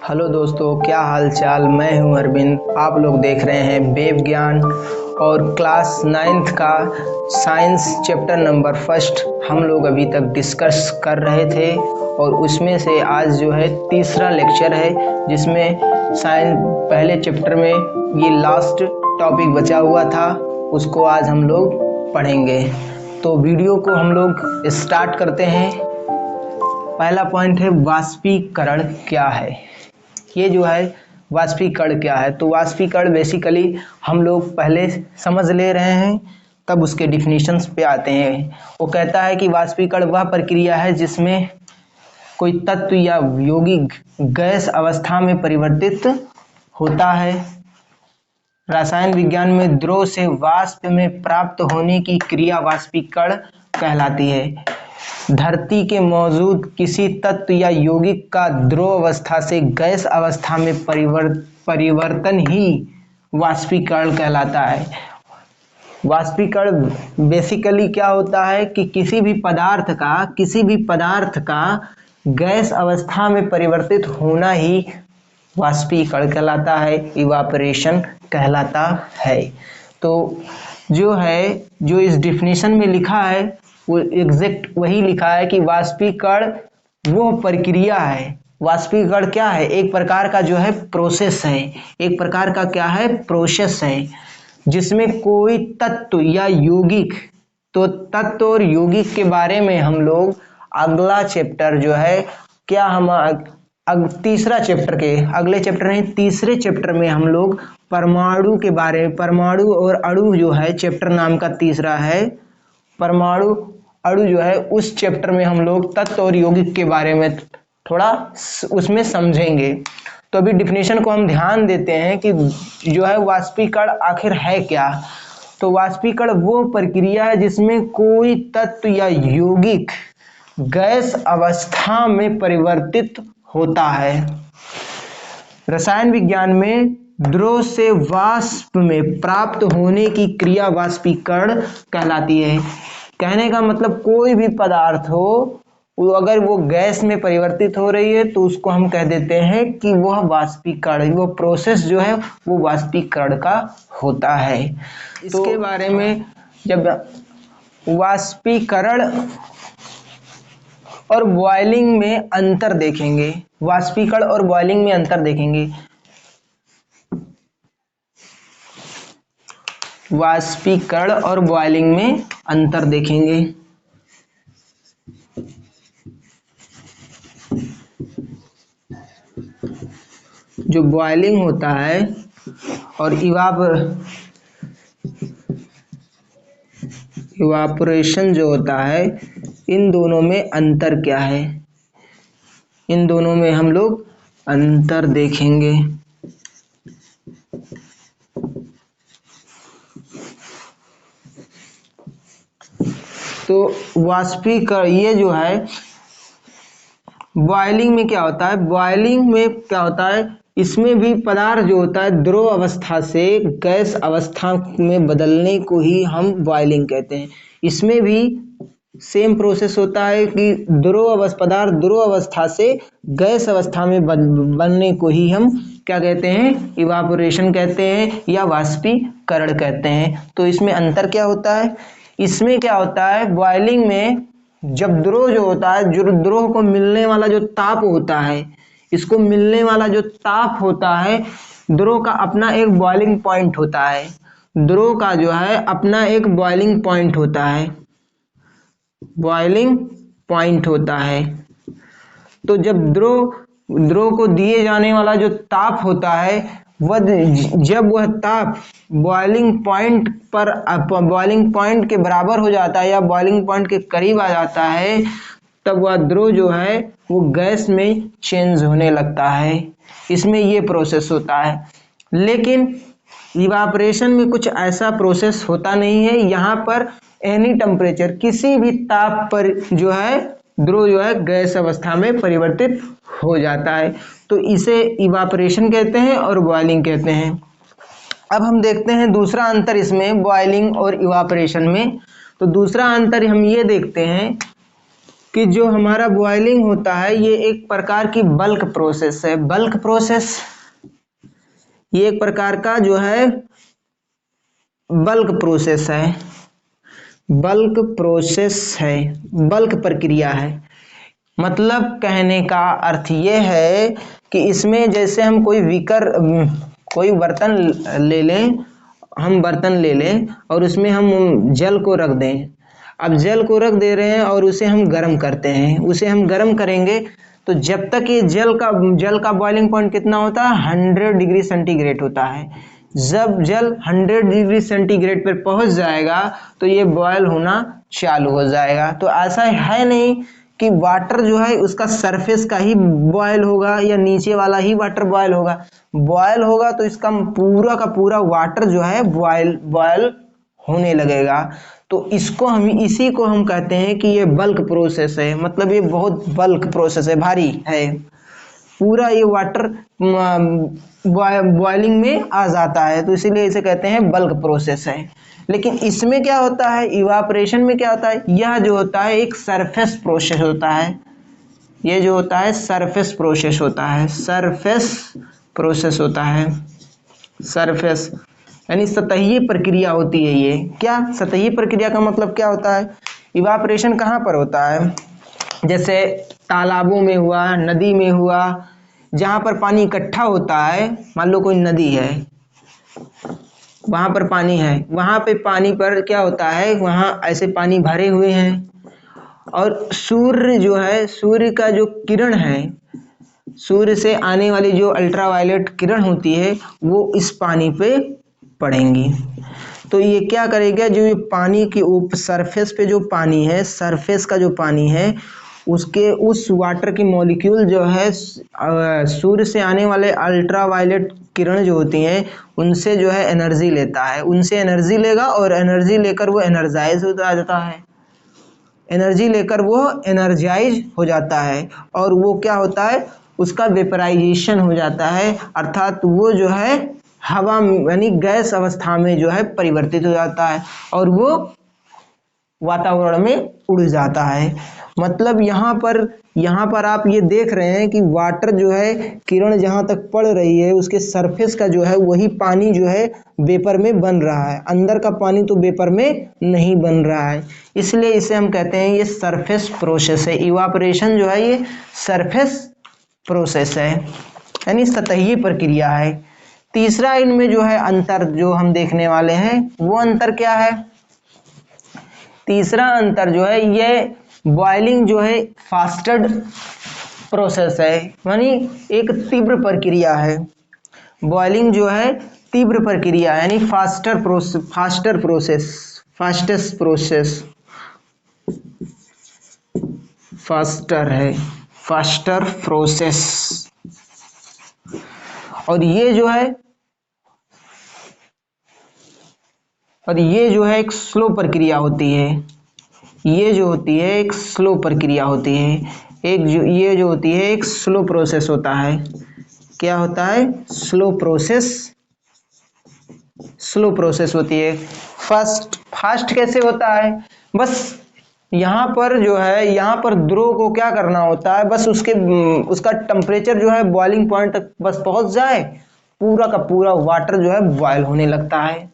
Hello दोस्तों, क्या हाल चाल। मैं हूं अरविंद। आप लोग देख रहे हैं वेव ज्ञान और क्लास 9th का साइंस चैप्टर नंबर फर्स्ट हम लोग अभी तक डिस्कस कर रहे थे और उसमें से आज जो है तीसरा लेक्चर है, जिसमें साइंस पहले चैप्टर में ये लास्ट टॉपिक बचा हुआ था, उसको आज हम लोग पढ़ेंगे। तो वीडियो को हम लोग स्टार्ट करते हैं। पहला पॉइंट है वाष्पीकरण क्या है। ये जो है वाष्पीकरण क्या है, तो वाष्पीकरण बेसिकली हम लोग पहले समझ ले रहे हैं, तब उसके डिफिनीशंस पे आते हैं। वो कहता है कि वाष्पीकरण वह प्रक्रिया है जिसमें कोई तत्व या यौगिक गैस अवस्था में परिवर्तित होता है। रसायन विज्ञान में द्रव से वाष्प में प्राप्त होने की क्रिया वाष्पीकरण कहलाती है। धरती के मौजूद किसी तत्व या यौगिक का द्रव अवस्था से गैस अवस्था में परिवर्तन ही वाष्पीकरण कहलाता है। वाष्पीकरण बेसिकली क्या होता है कि किसी भी पदार्थ का गैस अवस्था में परिवर्तित होना ही वाष्पीकरण कहलाता है, इवापोरेशन कहलाता है। तो जो इस डिफिनीशन में लिखा है वो एग्जैक्ट वही लिखा है कि वाष्पीकरण वो प्रक्रिया है। वाष्पीकरण क्या है? एक प्रकार का जो है प्रोसेस है, एक प्रकार का क्या है प्रोसेस है, जिसमें कोई तत्व या यौगिक, तो तत्व और यौगिक के बारे में हम लोग अगला चैप्टर जो है क्या हम तीसरा चैप्टर के अगले चैप्टर नहीं तीसरे चैप्टर में हम लोग परमाणु के बारे में, परमाणु और अणु जो है चैप्टर नाम का तीसरा है, परमाणु अणु जो है, उस चैप्टर में हम लोग तत्व और यौगिक के बारे में थोड़ा उसमें समझेंगे। तो अभी डिफिनेशन को हम ध्यान देते हैं कि जो है वाष्पीकरण आखिर है क्या। तो वाष्पीकरण वो प्रक्रिया है जिसमें कोई तत्व या यौगिक गैस अवस्था में परिवर्तित होता है। रसायन विज्ञान में द्रव से वाष्प में प्राप्त होने की क्रिया वाष्पीकरण कहलाती है। कहने का मतलब कोई भी पदार्थ हो, अगर वो गैस में परिवर्तित हो रही है तो उसको हम कह देते हैं कि वह वाष्पीकरण, वो प्रोसेस जो है वो वाष्पीकरण का होता है। इसके बारे में जब वाष्पीकरण और बॉइलिंग में अंतर देखेंगे, वाष्पीकरण और बॉइलिंग में अंतर देखेंगे। वाष्पीकरण और बॉइलिंग में अंतर देखेंगे। जो बॉइलिंग होता है और इवापोरेशन जो होता है, इन दोनों में अंतर क्या है, इन दोनों में हम लोग अंतर देखेंगे। तो वाष्पीकरण ये जो है बॉइलिंग में क्या होता है, बॉइलिंग में क्या होता है, इसमें भी पदार्थ जो होता है द्रव अवस्था से गैस अवस्था में बदलने को ही हम बॉइलिंग कहते हैं। इसमें भी सेम प्रोसेस होता है कि पदार्थ द्रव अवस्था से गैस अवस्था में बनने को ही हम क्या कहते हैं, इवापोरेशन कहते हैं या वाष्पीकरण कहते हैं। तो इसमें अंतर क्या होता है, इसमें क्या होता है, बॉइलिंग में जब द्रव जो होता है, जो द्रव को मिलने वाला जो ताप होता है, इसको मिलने वाला जो ताप होता है, द्रव का अपना एक बॉइलिंग पॉइंट होता है, द्रव का जो है अपना एक बॉइलिंग पॉइंट होता है, बॉइलिंग पॉइंट होता है। तो जब द्रव को दिए जाने वाला जो ताप होता है, जब वह ताप बॉइलिंग पॉइंट के बराबर हो जाता है या बॉइलिंग पॉइंट के करीब आ जाता है, तब वह द्रव जो है वो गैस में चेंज होने लगता है। इसमें ये प्रोसेस होता है। लेकिन इवापोरेशन में कुछ ऐसा प्रोसेस होता नहीं है। यहाँ पर एनी टेम्परेचर, किसी भी ताप पर जो है द्रव जो है गैस अवस्था में परिवर्तित हो जाता है। तो इसे इवापोरेशन कहते हैं और बॉइलिंग कहते हैं। अब हम देखते हैं दूसरा अंतर इसमें बॉइलिंग और इवापोरेशन में। तो दूसरा अंतर हम ये देखते हैं कि जो हमारा बॉइलिंग होता है ये एक प्रकार की बल्क प्रोसेस है। बल्क प्रोसेस ये एक प्रकार का जो है बल्क प्रोसेस है, बल्क प्रोसेस है, बल्क प्रक्रिया है। मतलब कहने का अर्थ ये है कि इसमें जैसे हम कोई बर्तन ले लें, हम बर्तन ले लें और उसमें हम जल को रख दें। अब जल को रख दे रहे हैं और उसे हम गर्म करते हैं। उसे हम गर्म करेंगे तो जब तक ये जल का बॉइलिंग पॉइंट कितना होता है, 100 डिग्री सेंटीग्रेड होता है। जब जल 100 डिग्री सेंटीग्रेड पर पहुंच जाएगा तो ये बॉयल होना चालू हो जाएगा। तो ऐसा है नहीं कि वाटर जो है उसका सरफेस का ही बॉयल होगा या नीचे वाला ही वाटर बॉयल होगा। बॉयल होगा तो इसका पूरा का पूरा वाटर जो है बॉयल होने लगेगा। तो इसी को हम कहते हैं कि ये बल्क प्रोसेस है। मतलब ये बहुत बल्क प्रोसेस है, भारी है, पूरा ये वाटर बॉइलिंग में आ जाता है, तो इसीलिए इसे कहते हैं बल्क प्रोसेस है। लेकिन इसमें क्या होता है, इवापोरेशन में क्या होता है, यह जो होता है एक सरफेस प्रोसेस होता है। ये जो होता है सरफेस प्रोसेस होता है, सरफेस प्रोसेस होता है, सरफेस यानी सतही प्रक्रिया होती है। ये क्या सतही प्रक्रिया का मतलब क्या होता है, इवापोरेशन कहाँ पर होता है, जैसे तालाबों में हुआ, नदी में हुआ, जहाँ पर पानी इकट्ठा होता है। मान लो कोई नदी है, वहाँ पर पानी है, वहाँ पे पानी पर क्या होता है, वहाँ ऐसे पानी भरे हुए हैं और सूर्य जो है, सूर्य का जो किरण है, सूर्य से आने वाली जो अल्ट्रावायलेट किरण होती है वो इस पानी पे पड़ेंगी। तो ये क्या करेगा, जो ये पानी के ऊपर सरफेस पे जो पानी है, सरफेस का जो पानी है उसके उस वाटर की मॉलिक्यूल जो है सूर्य से आने वाले अल्ट्रावायलेट किरण जो होती हैं उनसे जो है एनर्जी लेता है, उनसे एनर्जी लेगा और एनर्जी लेकर वो एनर्जाइज हो जाता है, एनर्जी लेकर वो एनर्जाइज हो जाता है और वो क्या होता है, उसका वेपराइजेशन हो जाता है, अर्थात वो जो है हवा यानी गैस अवस्था में जो है परिवर्तित हो जाता है और वो वातावरण में उड़ जाता है। मतलब यहाँ पर आप ये देख रहे हैं कि वाटर जो है किरण जहाँ तक पड़ रही है उसके सरफेस का जो है वही पानी जो है वेपर में बन रहा है, अंदर का पानी तो वेपर में नहीं बन रहा है। इसलिए इसे हम कहते हैं ये सरफेस प्रोसेस है। इवापोरेशन जो है ये सरफेस प्रोसेस है यानी सतही प्रक्रिया है। तीसरा इनमें जो है अंतर जो हम देखने वाले हैं वो अंतर क्या है, तीसरा अंतर जो है ये बॉइलिंग जो है फास्टेड प्रोसेस है, यानी एक तीव्र प्रक्रिया है। बॉइलिंग जो है तीव्र प्रक्रिया यानी फास्टेस्ट प्रोसेस, फास्टर है, फास्टर प्रोसेस। और ये जो है एक स्लो प्रक्रिया होती है, ये जो होती है एक स्लो प्रक्रिया होती है, ये जो होती है एक स्लो प्रोसेस होता है। क्या होता है, स्लो प्रोसेस होती है। फास्ट कैसे होता है, बस यहाँ पर जो है, यहाँ पर द्रव को क्या करना होता है, बस उसका टेम्परेचर जो है बॉइलिंग पॉइंट तक बस पहुंच जाए, पूरा का पूरा वाटर जो है बॉयल होने लगता है।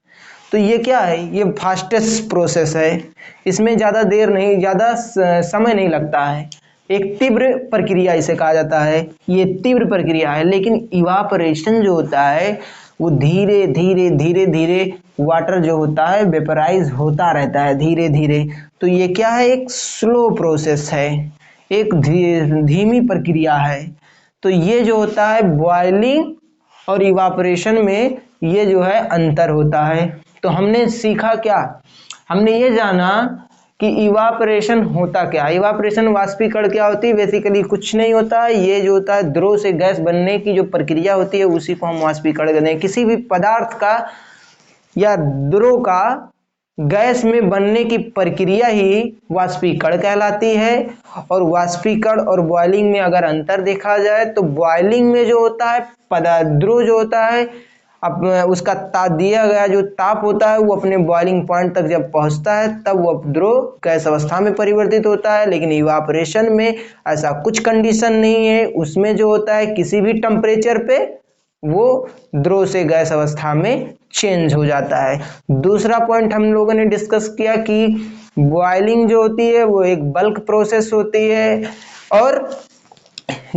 तो ये क्या है, ये फास्टेस्ट प्रोसेस है, इसमें ज़्यादा देर नहीं, ज़्यादा समय नहीं लगता है, एक तीव्र प्रक्रिया इसे कहा जाता है, ये तीव्र प्रक्रिया है। लेकिन इवापोरेशन जो होता है वो धीरे धीरे वाटर जो होता है वेपराइज होता रहता है धीरे धीरे। तो ये क्या है, एक स्लो प्रोसेस है, एक धीमी प्रक्रिया है। तो ये जो होता है बॉइलिंग और इवापोरेशन में ये जो है अंतर होता है। तो हमने सीखा क्या, हमने ये जाना कि इवापोरेशन होता क्या, इवापोरेशन वाष्पीकरण क्या होती है, बेसिकली कुछ नहीं होता है, ये जो होता है द्रव से गैस बनने की जो प्रक्रिया होती है उसी को हम वाष्पीकरण कहते हैं। किसी भी पदार्थ का या द्रव का गैस में बनने की प्रक्रिया ही वाष्पीकरण कहलाती है। और वाष्पीकरण और बॉइलिंग में अगर अंतर देखा जाए तो बॉइलिंग में जो होता है द्रव जो होता है अब उसका दिया गया जो ताप होता है वो अपने बॉइलिंग पॉइंट तक जब पहुंचता है तब वो द्रव गैस अवस्था में परिवर्तित होता है। लेकिन इवापोरेशन में ऐसा कुछ कंडीशन नहीं है, उसमें जो होता है किसी भी टेम्परेचर पे वो द्रव से गैस अवस्था में चेंज हो जाता है। दूसरा पॉइंट हम लोगों ने डिस्कस किया कि बॉइलिंग जो होती है वो एक बल्क प्रोसेस होती है और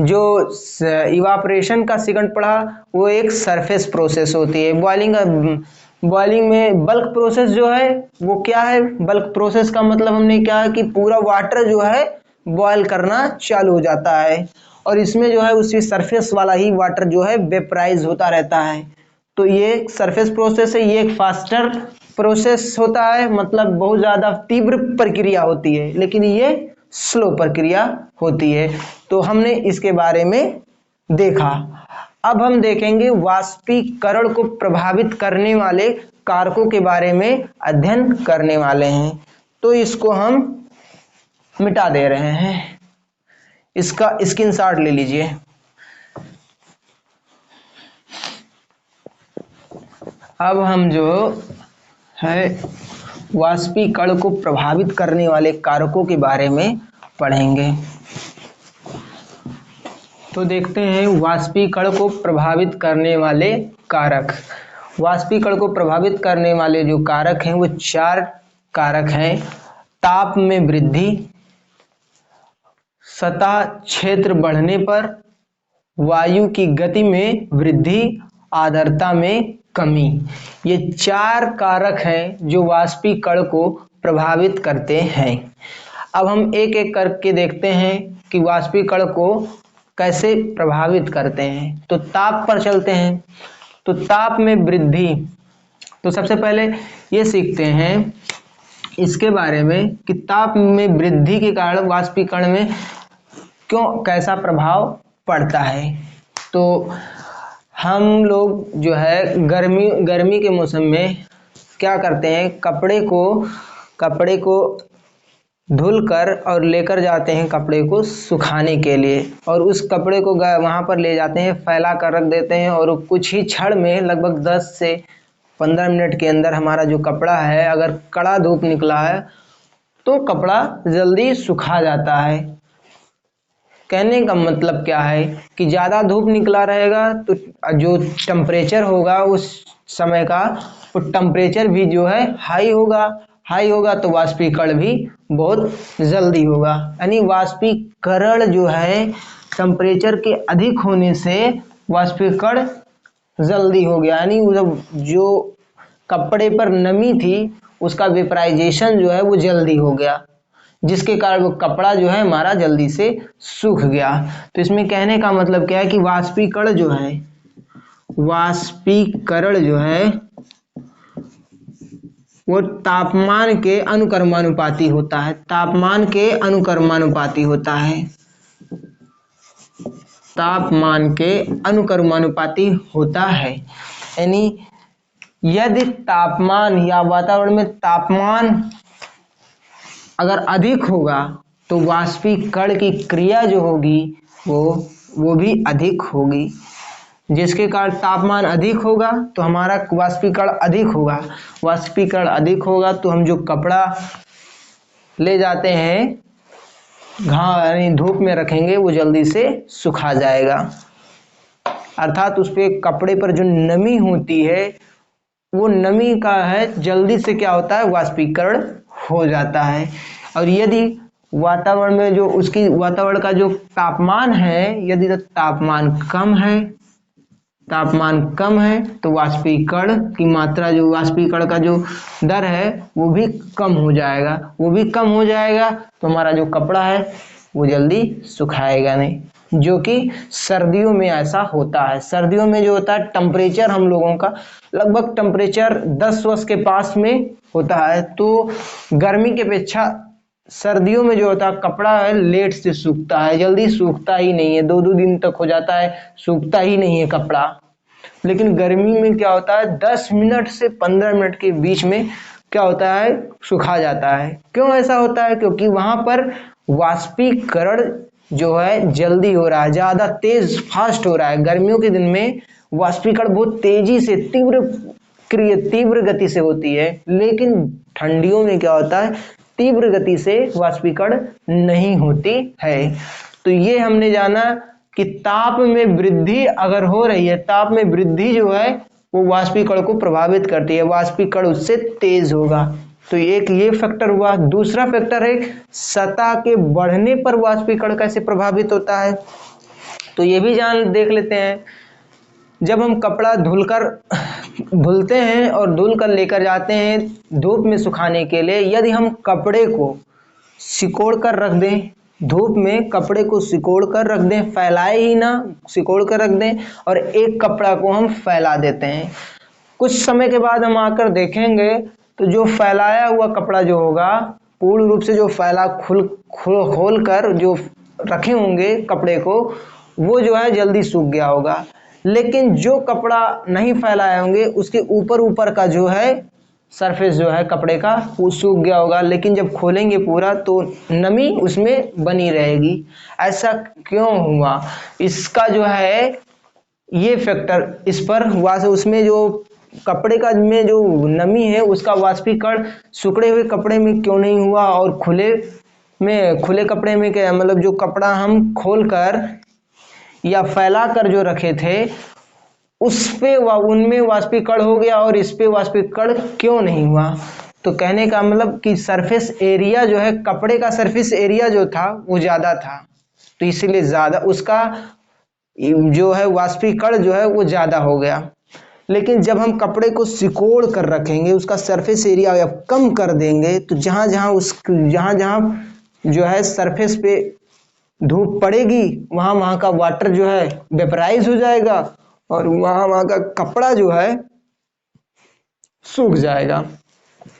जो इवापोरेशन का सेकंड पढ़ा वो एक सरफेस प्रोसेस होती है। बॉइलिंग में बल्क प्रोसेस जो है वो क्या है, बल्क प्रोसेस का मतलब हमने क्या है कि पूरा वाटर जो है बॉयल करना चालू हो जाता है और इसमें जो है उसी सरफेस वाला ही वाटर जो है वेपराइज होता रहता है। तो ये सरफेस प्रोसेस है, ये एक फास्टर प्रोसेस होता है, मतलब बहुत ज़्यादा तीव्र प्रक्रिया होती है, लेकिन ये स्लो प्रक्रिया होती है। तो हमने इसके बारे में देखा। अब हम देखेंगे वाष्पीकरण को प्रभावित करने वाले कारकों के बारे में अध्ययन करने वाले हैं। तो इसको हम मिटा दे रहे हैं, इसका स्क्रीनशॉट ले लीजिए। अब हम जो है वाष्पीकरण को प्रभावित करने वाले कारकों के बारे में पढ़ेंगे। तो देखते हैं वाष्पीकरण को प्रभावित करने वाले कारक। वाष्पीकरण को प्रभावित करने वाले जो कारक हैं वो 4 कारक हैं। ताप में वृद्धि, सतह क्षेत्र बढ़ने पर, वायु की गति में वृद्धि, आर्द्रता में कमी। ये 4 कारक हैं जो वाष्पीकरण को प्रभावित करते हैं। अब हम एक एक करके देखते हैं कि वाष्पीकरण को कैसे प्रभावित करते हैं। तो ताप पर चलते हैं। तो ताप में वृद्धि, तो सबसे पहले ये सीखते हैं इसके बारे में कि ताप में वृद्धि के कारण वाष्पीकरण में क्यों कैसा प्रभाव पड़ता है। तो हम लोग जो है गर्मी के मौसम में क्या करते हैं, कपड़े को धुलकर और लेकर जाते हैं कपड़े को सुखाने के लिए, और उस कपड़े को वहाँ पर ले जाते हैं, फैला कर रख देते हैं और कुछ ही क्षण में लगभग 10 से 15 मिनट के अंदर हमारा जो कपड़ा है, अगर कड़ा धूप निकला है तो कपड़ा जल्दी सुखा जाता है। कहने का मतलब क्या है कि ज़्यादा धूप निकला रहेगा तो जो टेम्परेचर होगा उस समय का, वो टेम्परेचर भी जो है हाई होगा तो वाष्पीकरण भी बहुत जल्दी होगा। यानी वाष्पीकरण जो है टेम्परेचर के अधिक होने से वाष्पीकरण जल्दी हो गया, यानी जो कपड़े पर नमी थी उसका वेपराइजेशन जो है वो जल्दी हो गया, जिसके कारण वो कपड़ा जो है हमारा जल्दी से सूख गया। तो इसमें कहने का मतलब क्या है कि वाष्पीकरण जो है वो तापमान के अनुक्रमानुपाती होता है। तापमान के अनुक्रमानुपाती होता है। यानी यदि तापमान या वातावरण में तापमान अगर अधिक होगा तो वाष्पीकरण की क्रिया जो होगी वो भी अधिक होगी, जिसके कारण तापमान अधिक होगा तो हमारा वाष्पीकरण अधिक होगा तो हम जो कपड़ा ले जाते हैं यानी धूप में रखेंगे वो जल्दी से सुखा जाएगा। अर्थात उस पे कपड़े पर जो नमी होती है वो नमी का है जल्दी से क्या होता है, वाष्पीकरण हो जाता है। और यदि वातावरण में जो उसकी वातावरण का जो तापमान है, यदि तापमान कम है तो वाष्पीकरण की मात्रा, जो वाष्पीकरण का जो दर है वो भी कम हो जाएगा तो हमारा जो कपड़ा है वो जल्दी सुखाएगा नहीं, जो कि सर्दियों में ऐसा होता है। सर्दियों में जो होता है टेम्परेचर हम लोगों का लगभग टेम्परेचर 10 के पास में होता है, तो गर्मी की अपेक्षा सर्दियों में जो होता है कपड़ा है लेट से सूखता है, जल्दी सूखता ही नहीं है, 2 दिन तक हो जाता है, सूखता ही नहीं है कपड़ा। लेकिन गर्मी में क्या होता है 10 मिनट से 15 मिनट के बीच में क्या होता है, सुखा जाता है। क्यों ऐसा होता है? क्योंकि वहां पर वाष्पीकरण जो है जल्दी हो रहा है, ज्यादा तेज फास्ट हो रहा है। गर्मियों के दिन में वाष्पीकरण बहुत तेजी से तीव्र गति से होती है, लेकिन ठंडियों में क्या होता है, तीव्र गति से वाष्पीकरण नहीं होती है। तो ये हमने जाना कि ताप में वृद्धि अगर हो रही है, ताप में वृद्धि जो है वो वाष्पीकरण को प्रभावित करती है, वाष्पीकरण उससे तेज होगा। तो एक ये फैक्टर हुआ। दूसरा फैक्टर है सतह के बढ़ने पर वाष्पीकरण कैसे प्रभावित होता है, तो ये भी देख लेते हैं। जब हम कपड़ा धुलते हैं और धुल कर लेकर जाते हैं धूप में सुखाने के लिए, यदि हम कपड़े को सिकोड़ कर रख दें, धूप में कपड़े को सिकोड़ कर रख दें, फैलाए ही ना, सिकोड़ कर रख दें और एक कपड़ा को हम फैला देते हैं, कुछ समय के बाद हम आकर देखेंगे तो जो फैलाया हुआ कपड़ा जो होगा, पूर्ण रूप से जो फैला खोल कर जो रखे होंगे कपड़े को, वो जो है जल्दी सूख गया होगा। लेकिन जो कपड़ा नहीं फैलाए होंगे उसके ऊपर का जो है सरफेस जो है कपड़े का वो सूख गया होगा, लेकिन जब खोलेंगे पूरा तो नमी उसमें बनी रहेगी। ऐसा क्यों हुआ, इसका जो है ये फैक्टर इस पर उसमें जो कपड़े का में जो नमी है उसका वाष्पीकरण सूखे हुए कपड़े में क्यों नहीं हुआ, और खुले कपड़े में क्या, मतलब जो कपड़ा हम खोल कर या फैला कर जो रखे थे उस पे उनमें वाष्पीकरण हो गया और इस पे वाष्पीकरण क्यों नहीं हुआ। तो कहने का मतलब कि सरफेस एरिया जो है, कपड़े का सरफेस एरिया जो था वो ज्यादा था, तो इसीलिए ज्यादा उसका जो है वाष्पीकरण जो है वो ज्यादा हो गया। लेकिन जब हम कपड़े को सिकोड़ कर रखेंगे, उसका सरफेस एरिया या कम कर देंगे, तो जहां जहां जो है सरफेस पे धूप पड़ेगी वहां का वाटर जो है वेपराइज हो जाएगा और वहां का कपड़ा जो है सूख जाएगा।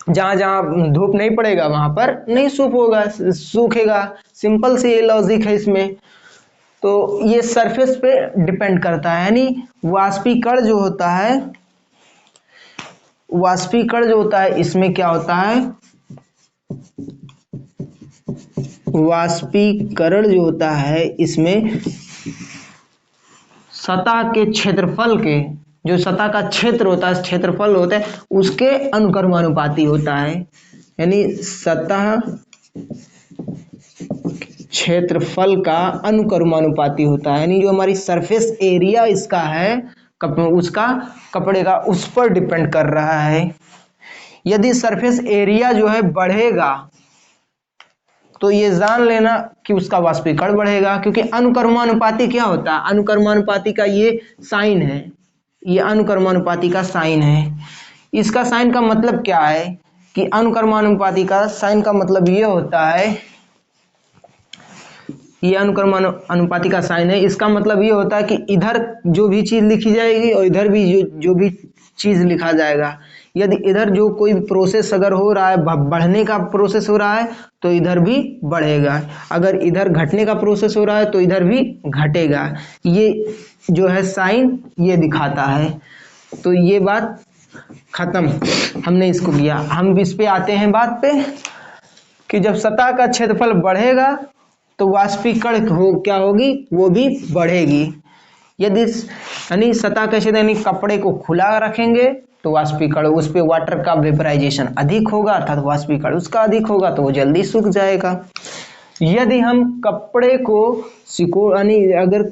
जहां जहां धूप नहीं पड़ेगा वहां पर नहीं सूखेगा। सिंपल सी ये लॉजिक है इसमें। तो ये सरफेस पे डिपेंड करता है, यानी वाष्पीकरण जो होता है इसमें क्या होता है, वाष्पीकरण जो होता है इसमें सतह के क्षेत्रफल के, जो सतह का क्षेत्र होता है, क्षेत्रफल होता है उसके अनुक्रमानुपाती होता है। यानी सतह क्षेत्रफल का अनुक्रमानुपाती होता है, यानी जो हमारी सरफेस एरिया इसका है उसका कपड़े का उस पर डिपेंड कर रहा है। यदि सरफेस एरिया जो है बढ़ेगा तो ये जान लेना कि उसका वाष्पीकरण बढ़ेगा, क्योंकि अनुक्रमानुपाती क्या होता है, अनुक्रमानुपाती का ये साइन है, ये अनुक्रमानुपाती का साइन है। इसका साइन का मतलब क्या है कि अनुक्रमानुपाती का साइन का मतलब ये होता है, ये अनुक्रमानुपाती का साइन है, इसका मतलब ये होता है कि इधर जो भी चीज लिखी जाएगी और इधर भी जो भी चीज लिखा जाएगा। यदि इधर जो कोई प्रोसेस अगर हो रहा है, बढ़ने का प्रोसेस हो रहा है तो इधर भी बढ़ेगा, अगर इधर घटने का प्रोसेस हो रहा है तो इधर भी घटेगा। ये जो है साइन ये दिखाता है। तो ये बात खत्म, हमने इसको किया। हम इस पे आते हैं बात पे कि जब सतह का क्षेत्रफल बढ़ेगा तो वाष्पीकरण क्या होगी, वो भी बढ़ेगी। यदि यानी सतह का क्षेत्र यानी कपड़े को खुला रखेंगे तो वाष्पीकरण उस पे वाटर का वेपराइजेशन अधिक होगा, अर्थात वाष्पीकरण उसका अधिक होगा तो वो जल्दी सूख जाएगा। यदि हम कपड़े को सिकोड़ यानी अगर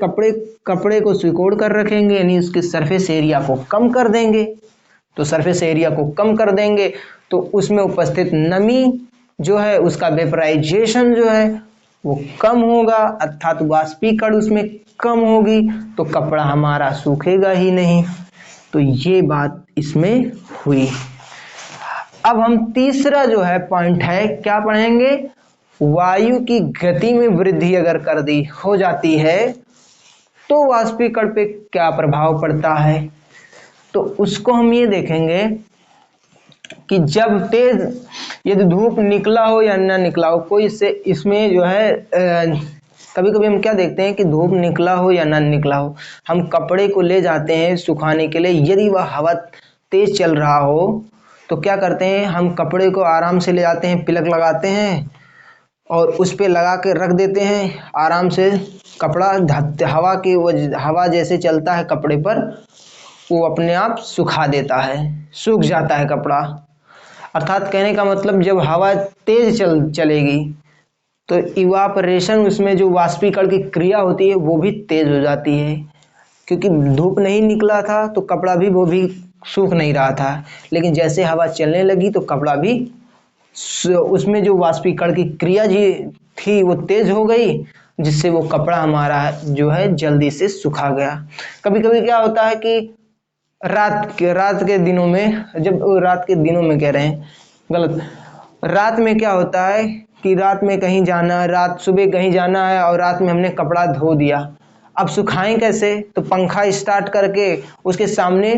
कपड़े को सिकोड़ कर रखेंगे यानी उसके सरफेस एरिया को कम कर देंगे, तो सरफेस एरिया को कम कर देंगे तो उसमें उपस्थित नमी जो है उसका वेपराइजेशन जो है वो कम होगा, अर्थात वाष्पीकरण उसमें कम होगी, तो कपड़ा हमारा सूखेगा ही नहीं। तो ये बात इसमें हुई। अब हम तीसरा जो है पॉइंट है क्या पढ़ेंगे, वायु की गति में वृद्धि अगर कर दी हो जाती है तो वाष्पीकरण पे क्या प्रभाव पड़ता है। तो उसको हम ये देखेंगे कि जब तेज यदि धूप निकला हो या ना निकला हो, कोई इसमें जो है कभी कभी हम क्या देखते हैं कि धूप निकला हो या ना निकला हो, हम कपड़े को ले जाते हैं सुखाने के लिए, यदि वह हवा तेज चल रहा हो तो क्या करते हैं, हम कपड़े को आराम से ले जाते हैं, प्लग लगाते हैं और उस पे लगा के रख देते हैं, आराम से कपड़ा हवा जैसे चलता है कपड़े पर वो अपने आप सुखा देता है, सूख जाता है कपड़ा। अर्थात कहने का मतलब जब हवा तेज चलेगी तो इवापोरेशन, उसमें जो वाष्पीकरण की क्रिया होती है वो भी तेज हो जाती है, क्योंकि धूप नहीं निकला था तो कपड़ा भी वो भी सूख नहीं रहा था। लेकिन जैसे हवा चलने लगी तो कपड़ा भी उसमें जो वाष्पीकरण की क्रिया जी थी वो तेज हो गई, जिससे वो कपड़ा हमारा जो है जल्दी से सुखा गया। कभी कभी क्या होता है कि रात के दिनों में, जब रात के दिनों में कह रहे हैं, गलत, रात में क्या होता है कि रात में कहीं जाना, रात सुबह कहीं जाना है और रात में हमने कपड़ा धो दिया, अब सुखाएं कैसे? तो पंखा स्टार्ट करके उसके सामने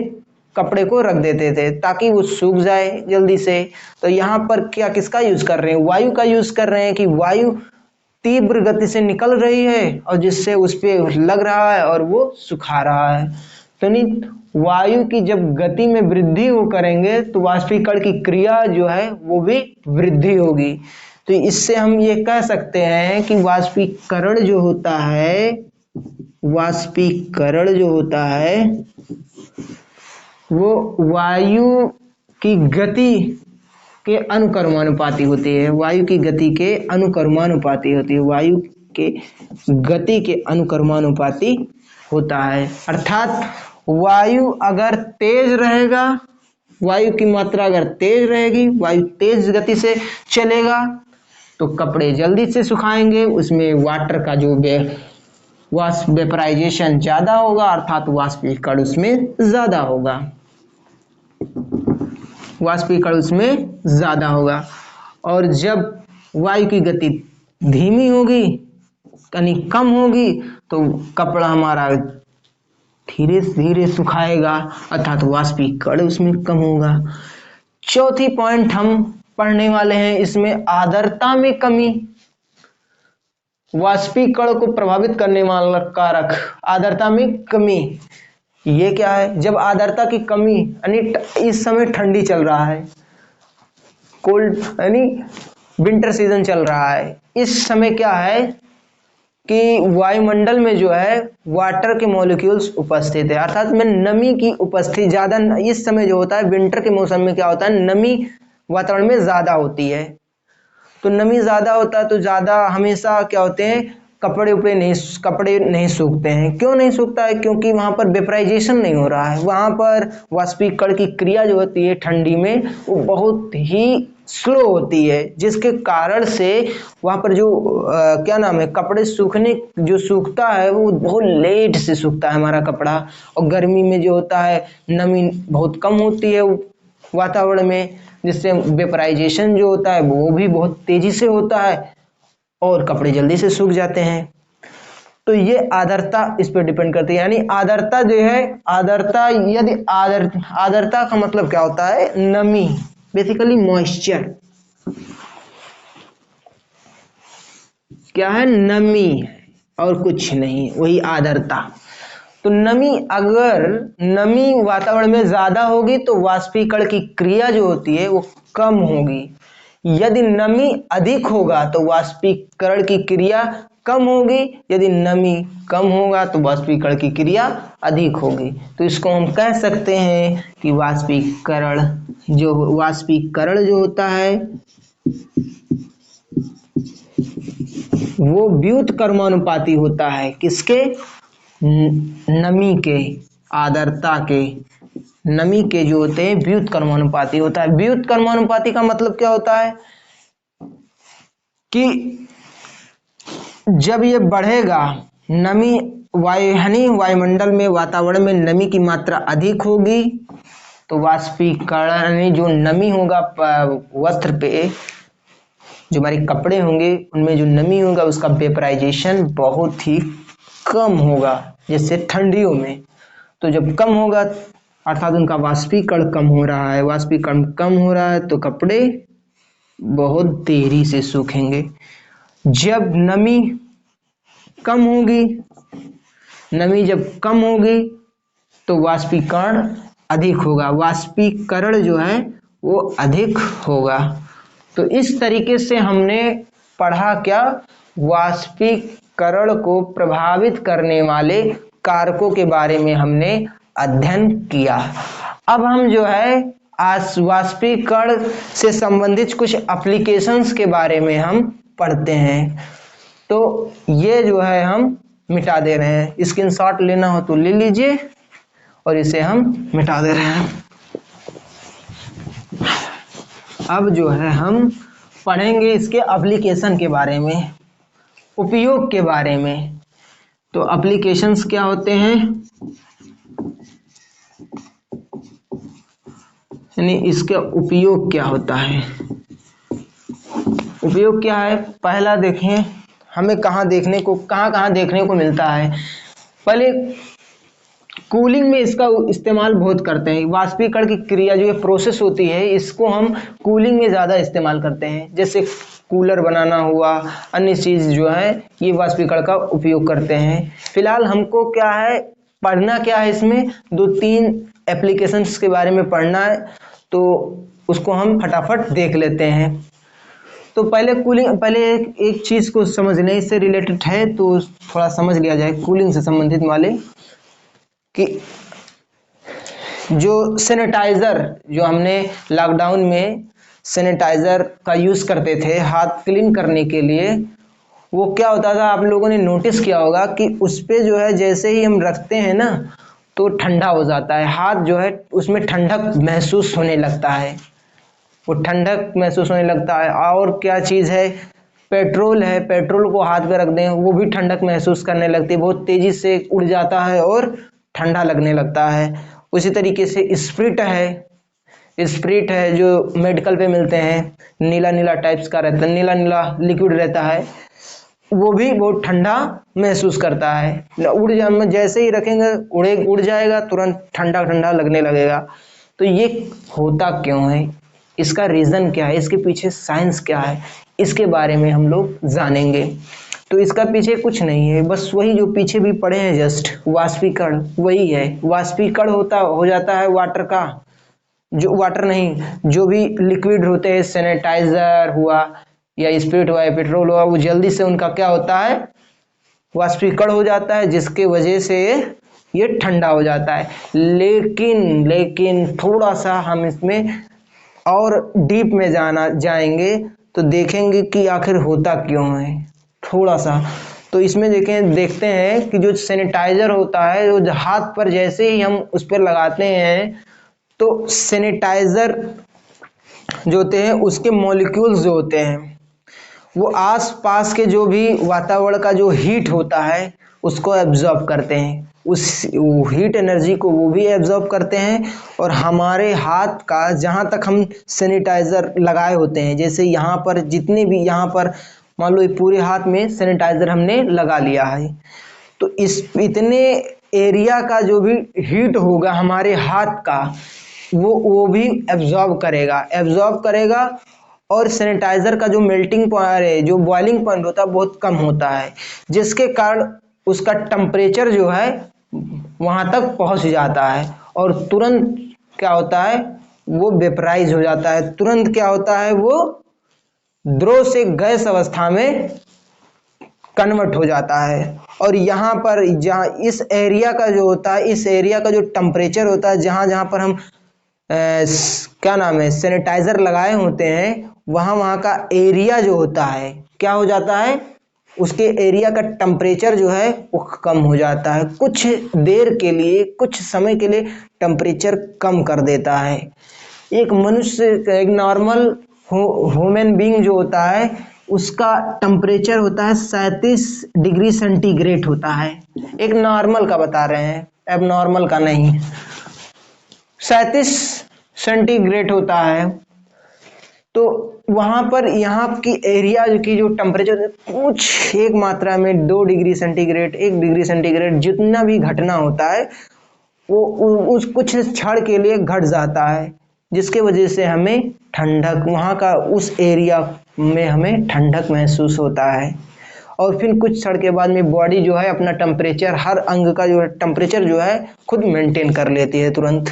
कपड़े को रख देते थे ताकि वो सूख जाए जल्दी से। तो यहाँ पर क्या किसका यूज कर रहे हैं? वायु का यूज कर रहे हैं कि वायु तीव्र गति से निकल रही है और जिससे उस पर लग रहा है और वो सुखा रहा है। तो नहीं, वायु की जब गति में वृद्धि हो करेंगे तो वाष्पीकरण की क्रिया जो है वो भी वृद्धि होगी। तो इससे हम ये कह सकते हैं कि वाष्पीकरण जो होता है, वाष्पीकरण जो होता है वो वायु की गति के अनुक्रमानुपाती होती है। वायु की गति के अनुक्रमानुपाती होती है, वायु के गति के अनुक्रमानुपाती होता है। अर्थात वायु अगर तेज रहेगा, वायु की मात्रा अगर तेज रहेगी, वायु तेज गति से चलेगा तो कपड़े जल्दी से सुखाएंगे, उसमें वाटर का जो वेपराइजेशन ज्यादा होगा, अर्थात वाष्पीकरण उसमें ज्यादा होगा, वाष्पीकरण उसमें ज्यादा होगा। और जब वायु की गति धीमी होगी, यानी कम होगी, तो कपड़ा हमारा धीरे धीरे सुखाएगा, अर्थात वाष्पीकरण उसमें कम होगा। चौथी पॉइंट हम पढ़ने वाले हैं, इसमें आर्द्रता में कमी। वाष्पीकरण को प्रभावित करने वाला कारक आर्द्रता में कमी, ये क्या है? जब आर्द्रता की कमी, यानी इस समय ठंडी चल रहा है, कोल्ड यानी विंटर सीजन चल रहा है, इस समय क्या है कि वायुमंडल में जो है वाटर के मॉलिक्यूल्स उपस्थित है, अर्थात में नमी की उपस्थिति ज्यादा। इस समय जो होता है विंटर के मौसम में क्या होता है, नमी वातावरण में ज्यादा होती है। तो नमी ज्यादा होता है तो ज्यादा हमेशा क्या होते हैं, कपड़े नहीं सूखते हैं। क्यों नहीं सूखता है? क्योंकि वहां पर वेपराइजेशन नहीं हो रहा है, वहां पर वाष्पीकरण की क्रिया जो होती है ठंडी में वो बहुत ही स्लो होती है, जिसके कारण से वहां पर जो क्या नाम है, कपड़े जो सूखता है वो बहुत लेट से सूखता है हमारा कपड़ा। और गर्मी में जो होता है नमी बहुत कम होती है वातावरण में, जिससे वेपराइजेशन जो होता है वो भी बहुत तेजी से होता है और कपड़े जल्दी से सूख जाते हैं। तो ये आर्द्रता इस पर डिपेंड करती है। यानी आर्द्रता जो है, आर्द्रता का मतलब क्या होता है? नमी, बेसिकली मॉइस्चर। क्या है? नमी है और कुछ नहीं, वही आर्द्रता। तो अगर नमी वातावरण में ज्यादा होगी तो वाष्पीकरण की क्रिया जो होती है वो कम होगी। यदि नमी अधिक होगा तो वाष्पीकरण की क्रिया कम होगी, यदि नमी कम होगा तो वाष्पीकरण की क्रिया अधिक होगी। तो इसको हम कह सकते हैं कि वाष्पीकरण जो होता है वो व्युत्क्रमानुपाती होता है। किसके? नमी के, आर्द्रता के, नमी के जो होते हैं व्युत्क्रमानुपाती होता है। व्युत्क्रमानुपाती का मतलब क्या होता है कि जब ये बढ़ेगा, नमी वायुमंडल में, वातावरण में नमी की मात्रा अधिक होगी तो वाष्पीकरण, जो नमी होगा वस्त्र पे, जो हमारे कपड़े होंगे उनमें जो नमी होगा उसका वेपराइजेशन बहुत ही कम होगा, जैसे ठंडियों में। तो जब कम होगा अर्थात उनका वाष्पीकरण कम हो रहा है, वाष्पीकरण कम हो रहा है तो कपड़े बहुत देरी से सूखेंगे। जब नमी कम होगी, नमी जब कम होगी तो वाष्पीकरण अधिक होगा, वाष्पीकरण जो है वो अधिक होगा। तो इस तरीके से हमने पढ़ा क्या? वाष्पीकरण को प्रभावित करने वाले कारकों के बारे में हमने अध्ययन किया। अब हम जो है वाष्पीकरण से संबंधित कुछ एप्लीकेशंस के बारे में हम पढ़ते हैं। तो ये जो है हम मिटा दे रहे हैं, स्क्रीनशॉट लेना हो तो ले लीजिए और इसे हम मिटा दे रहे हैं। अब जो है हम पढ़ेंगे इसके एप्लीकेशन के बारे में, उपयोग के बारे में। तो एप्लीकेशंस क्या होते हैं, यानी इसका उपयोग क्या होता है। उपयोग क्या है, पहला देखें हमें कहाँ देखने को मिलता है। पहले कूलिंग में इसका इस्तेमाल बहुत करते हैं। वाष्पीकरण की क्रिया जो ये प्रोसेस होती है, इसको हम कूलिंग में ज़्यादा इस्तेमाल करते हैं। जैसे कूलर बनाना हुआ, अन्य चीज़ जो है ये वाष्पीकरण का उपयोग करते हैं। फिलहाल हमको क्या है पढ़ना, क्या है इसमें 2-3 एप्लीकेशंस के बारे में पढ़ना है, तो उसको हम फटाफट देख लेते हैं। तो पहले एक चीज़ को समझ लें, इससे रिलेटेड है तो थोड़ा समझ लिया जाए कूलिंग से संबंधित वाले, कि जो सैनिटाइज़र जो हमने लॉकडाउन में सैनिटाइज़र का यूज़ करते थे हाथ क्लीन करने के लिए, वो क्या होता था आप लोगों ने नोटिस किया होगा कि उस पे जो है जैसे ही हम रखते हैं ना तो ठंडा हो जाता है, हाथ जो है उसमें ठंडक महसूस होने लगता है, वो ठंडक महसूस होने लगता है। और क्या चीज़ है, पेट्रोल है, पेट्रोल को हाथ पे रख दें वो भी ठंडक महसूस करने लगती है, बहुत तेज़ी से उड़ जाता है और ठंडा लगने लगता है। उसी तरीके से स्प्रिट है जो मेडिकल पे मिलते हैं, नीला नीला टाइप्स का रहता है, नीला नीला लिक्विड रहता है, वो भी बहुत ठंडा महसूस करता है। जैसे ही रखेंगे उड़ जाएगा, तुरंत ठंडा ठंडा लगने लगेगा। तो ये होता क्यों है, इसका रीज़न क्या है, इसके पीछे साइंस क्या है, इसके बारे में हम लोग जानेंगे। तो इसका पीछे कुछ नहीं है, बस वही जो पीछे भी पढ़े हैं जस्ट, वाष्पीकरण वही है। वाष्पीकरण हो जाता है वाटर का, जो वाटर नहीं जो भी लिक्विड होते हैं, सैनिटाइजर हुआ या स्पिरिट हुआ या पेट्रोल हुआ, वो जल्दी से उनका क्या होता है वाष्पीकरण हो जाता है, जिसके वजह से ये ठंडा हो जाता है। लेकिन थोड़ा सा हम इसमें और डीप में जाएंगे तो देखेंगे कि आखिर होता क्यों है थोड़ा सा। तो इसमें देखते हैं कि जो सैनिटाइजर होता है, जो हाथ पर जैसे ही हम उस पर लगाते हैं तो सैनिटाइजर जो होते हैं उसके मॉलिक्यूल्स जो होते हैं वो आसपास के जो भी वातावरण का जो हीट होता है उसको एब्जॉर्ब करते हैं, उस हीट एनर्जी को वो भी एब्जॉर्ब करते हैं। और हमारे हाथ का जहाँ तक हम सैनिटाइज़र लगाए होते हैं, जैसे यहाँ पर जितने भी यहाँ पर मान लो पूरे हाथ में सैनिटाइज़र हमने लगा लिया है, तो इस इतने एरिया का जो भी हीट होगा हमारे हाथ का वो भी एब्जॉर्ब करेगा और सैनिटाइज़र का जो मेल्टिंग पॉइंट है, जो बॉइलिंग पॉइंट होता है बहुत कम होता है, जिसके कारण उसका टेम्परेचर जो है वहाँ तक पहुँच जाता है और तुरंत क्या होता है वो वेपराइज हो जाता है, तुरंत क्या होता है वो द्रव से गैस अवस्था में कन्वर्ट हो जाता है। और यहाँ पर जहाँ इस एरिया का जो होता है, इस एरिया का जो टेम्परेचर होता है, जहाँ पर हम क्या नाम है सैनिटाइज़र लगाए होते हैं, वहाँ का एरिया जो होता है क्या हो जाता है, उसके एरिया का टेम्परेचर जो है वो कम हो जाता है, कुछ देर के लिए कुछ समय के लिए टेम्परेचर कम कर देता है। एक मनुष्य, एक नॉर्मल ह्यूमन बीइंग जो होता है उसका टेम्परेचर होता है 37 डिग्री सेंटीग्रेड होता है, एक नॉर्मल का बता रहे हैं, अब नॉर्मल का नहीं, 37 सेंटीग्रेड होता है। तो वहाँ पर यहाँ की एरिया की जो टेम्परेचर कुछ एक मात्रा में 2 डिग्री सेंटीग्रेड 1 डिग्री सेंटीग्रेड जितना भी घटना होता है वो उस कुछ क्षण के लिए घट जाता है, जिसके वजह से हमें ठंडक, वहाँ का उस एरिया में हमें ठंडक महसूस होता है। और फिर कुछ क्षण के बाद में बॉडी जो है अपना टेम्परेचर, हर अंग का जो है टेम्परेचर जो है खुद मेंटेन कर लेती है तुरंत,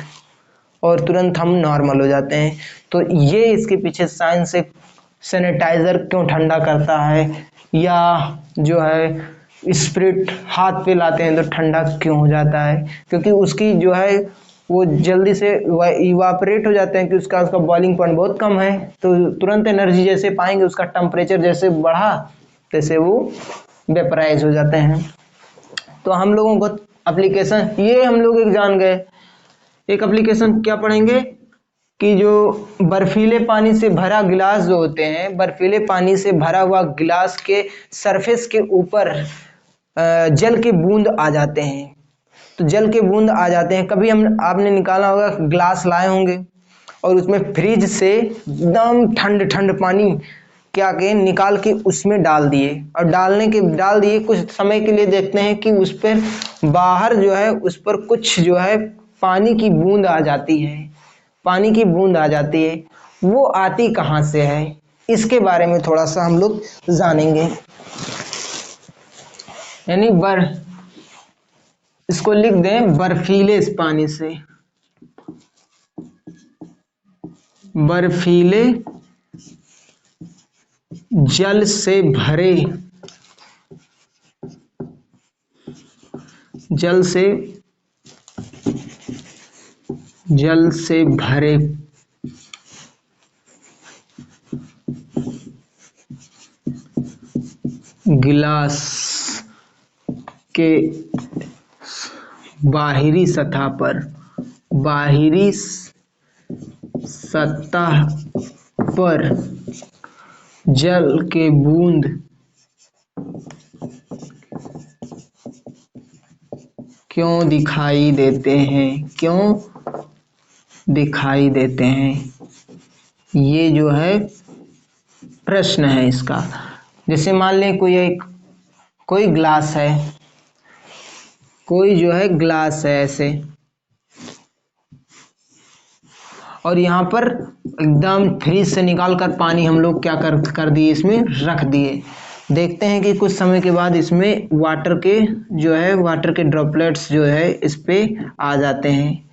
और तुरंत हम नॉर्मल हो जाते हैं। तो ये इसके पीछे साइंस है, सैनिटाइज़र क्यों ठंडा करता है, या जो है स्पिरिट हाथ पे लाते हैं तो ठंडा क्यों हो जाता है? क्योंकि उसकी जो है वो जल्दी से इवापोरेट हो जाते हैं कि उसका बॉइलिंग पॉइंट बहुत कम है, तो तुरंत एनर्जी जैसे पाएंगे उसका टेम्परेचर जैसे बढ़ा तैसे वो वेपराइज हो जाते हैं। तो हम लोगों को एप्लीकेशन ये हम लोग एक जान गए। एक एप्लीकेशन क्या पढ़ेंगे कि जो बर्फीले पानी से भरा गिलास जो होते हैं, बर्फीले पानी से भरा हुआ गिलास के सरफेस के ऊपर जल के बूंद आ जाते हैं। तो जल के बूंद आ जाते हैं, कभी आपने निकाला होगा, ग्लास लाए होंगे और उसमें फ्रिज से एकदम ठंड ठंड पानी क्या के निकाल के उसमें डाल दिए और डाल दिए कुछ समय के लिए, देखते हैं कि उस पर बाहर जो है उस पर कुछ जो है पानी की बूंद आ जाती है। पानी की बूंद आ जाती है, वो आती कहाँ से है, इसके बारे में थोड़ा सा हम लोग जानेंगे। यानी इसको लिख दें बर्फीले पानी से, बर्फीले जल से भरे, जल से भरे गिलास के बाहरी सतह पर जल के बूंद क्यों दिखाई देते हैं, ये जो है प्रश्न है इसका। जैसे मान लें कोई ग्लास है, कोई जो है ग्लास है ऐसे, और यहाँ पर एकदम फ्रिज से निकाल कर पानी हम लोग क्या कर दिए, इसमें रख दिए। देखते हैं कि कुछ समय के बाद इसमें वाटर के ड्रॉपलेट्स जो है इस पे आ जाते हैं।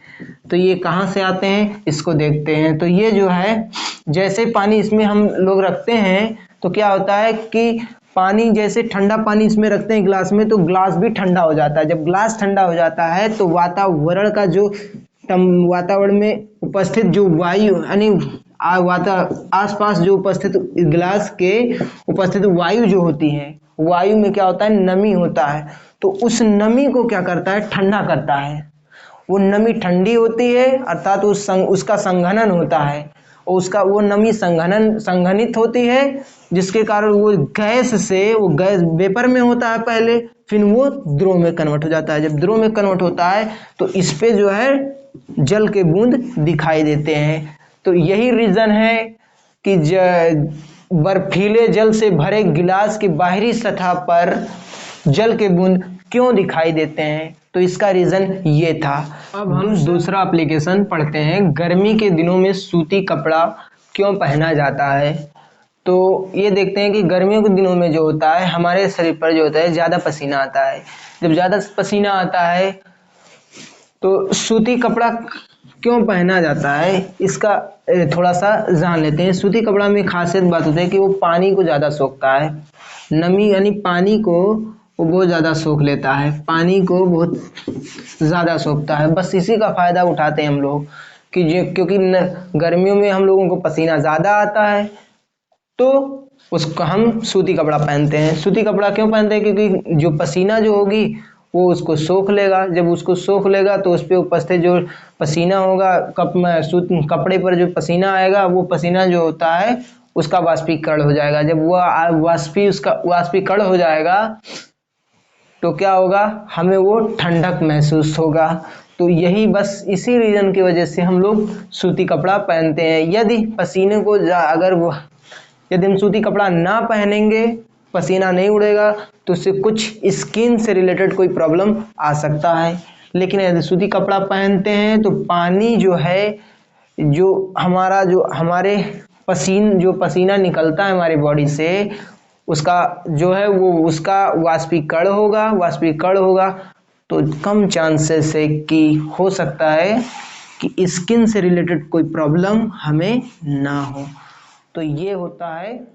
तो ये कहाँ से आते हैं इसको देखते हैं। तो ये जो है जैसे पानी इसमें हम लोग रखते हैं तो क्या होता है कि पानी जैसे ठंडा पानी इसमें रखते हैं गिलास में, तो ग्लास भी ठंडा हो जाता है। जब ग्लास ठंडा हो जाता है तो वातावरण में उपस्थित जो वायु यानी आसपास जो उपस्थित गिलास के उपस्थित वायु जो होती है, वायु में क्या होता है, नमी होता है। तो उस नमी को क्या करता है, ठंडा करता है। वो नमी ठंडी होती है अर्थात उसका संघनन होता है, और वो नमी संघनित होती है, जिसके कारण वो गैस वेपर में होता है पहले, फिर वो द्रव में कन्वर्ट हो जाता है। जब द्रव में कन्वर्ट होता है तो इस पे जो है जल के बूंद दिखाई देते हैं। तो यही रीजन है कि बर्फीले जल से भरे गिलास की बाहरी सतह पर जल के बूंद क्यों दिखाई देते हैं, तो इसका रीजन ये था। अब हम दूसरा एप्लीकेशन पढ़ते हैं, गर्मी के दिनों में सूती कपड़ा क्यों पहना जाता है। तो ये देखते हैं कि गर्मियों के दिनों में जो होता है हमारे शरीर पर जो होता है ज़्यादा पसीना आता है। जब ज़्यादा पसीना आता है तो सूती कपड़ा क्यों पहना जाता है, इसका थोड़ा सा जान लेते हैं। सूती कपड़ा में खासियत बात होती है कि वो पानी को ज़्यादा सोखता है, नमी यानी पानी को वो बहुत ज़्यादा सोख लेता है, पानी को बहुत ज़्यादा सोखता है। बस इसी का फ़ायदा उठाते हैं हम लोग कि क्योंकि गर्मियों में हम लोगों को पसीना ज़्यादा आता है तो उसको हम सूती कपड़ा पहनते हैं। सूती कपड़ा क्यों पहनते हैं, क्योंकि जो पसीना जो होगी वो उसको सोख लेगा। जब उसको सोख लेगा तो उस पर उपस्थित जो पसीना होगा, कपड़े पर जो पसीना आएगा, वो पसीना जो होता है उसका वाष्पीकरण हो जाएगा। जब वो वाष्पीकरण हो जाएगा तो क्या होगा, हमें वो ठंडक महसूस होगा। तो यही बस इसी रीजन की वजह से हम लोग सूती कपड़ा पहनते हैं। यदि हम सूती कपड़ा ना पहनेंगे, पसीना नहीं उड़ेगा, तो उससे कुछ स्किन से रिलेटेड कोई प्रॉब्लम आ सकता है। लेकिन यदि सूती कपड़ा पहनते हैं तो पानी जो है, जो हमारे पसीना निकलता है हमारी बॉडी से, उसका जो है वो उसका वाष्पीकरण होगा तो कम चांसेस है कि हो सकता है कि स्किन से रिलेटेड कोई प्रॉब्लम हमें ना हो। तो ये होता है